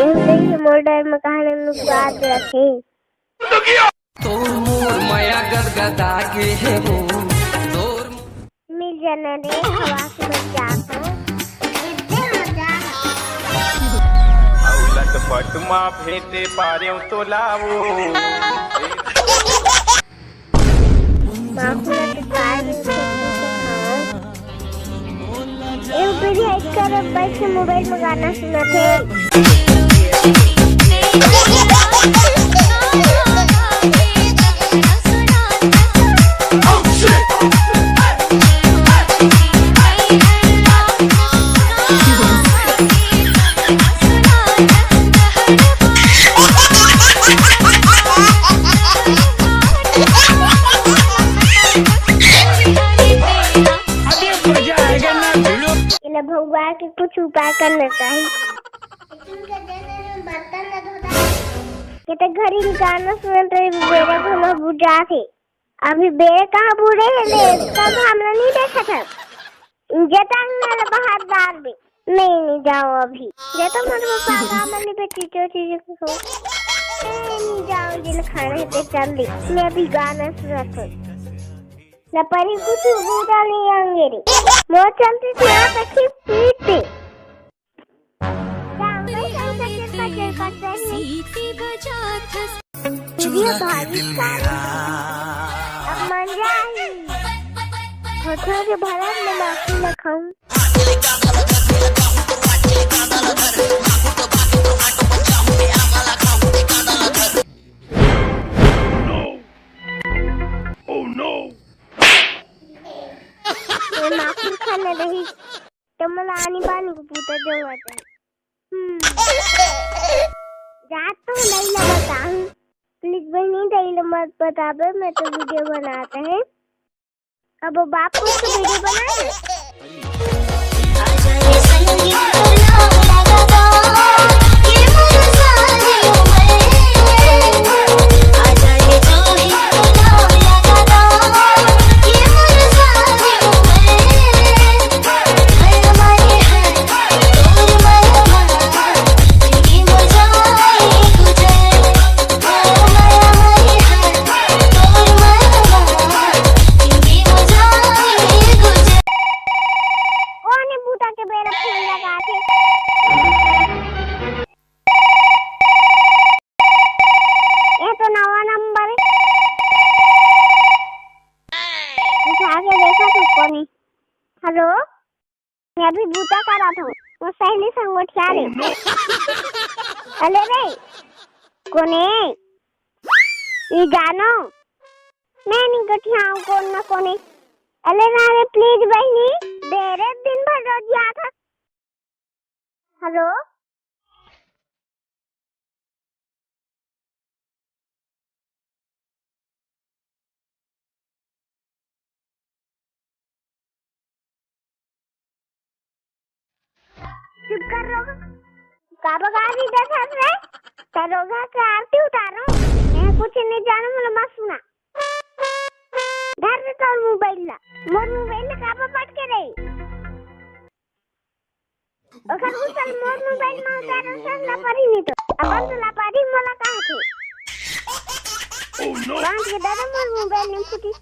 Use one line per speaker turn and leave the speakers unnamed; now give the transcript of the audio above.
ये मोटर में कहानी में बात रखे
तो मोर माया गदगदा के है वो
मिल जाना रे हवा से मजाक
औलत पटमा भेटे पारे तो लावो
माखुला के कार एक बड़ी हाइट कर बैठ के मोबाइल में गाना सुना थे भगवान के कुछ उपाय करना चाहिए घड़ी गाना सुन रहे बेरा घना बुझा थे अभी बेरे कहाँ बूढ़े हैं कब हमने नहीं देखा था जता बाहर बार भी नहीं जाओ अभी जता मेरे पापा मम्मी बेटी चोटी को नहीं जाओ जिन खाने पे चल दी मैं अभी गाना सुना था न परी कुछ बूढ़ा नहीं आएंगे रे वो चलती थी आप अच्छी स्पीड पे ये भाई अब मन जाए होठों के भरत में माखी न खाऊं माखी खाने रही तो मला आनी बानी को पूछा जाऊँगा रात तो नहीं लगाता हूँ प्लीज भाई नहीं दही मत बता दो मैं तो वीडियो बनाते हैं अब वो बाप को तो वीडियो बनाए हेलो मैं अभी बूटा कर रहा था वो सहेली संग उठा रे अरे रे कोने ये जानो मैं नहीं गठियाऊं कौन ना कोने अरे ना रे प्लीज बहनी बेरे दिन भर रोज आ था हेलो चुप कर रोगा काबा भी देखा रे करोगा का आरती उतारो मैं कुछ नहीं जानू मला मत सुना घर तो मोबाइल ला मोर मोबाइल काबा पट के रे ओकर उसल मोर मोबाइल में उतारो सब ला परी नहीं तो अपन तो ला परी मला कहां थे ओह नो बांध के दादा मोर मोबाइल नहीं फुटी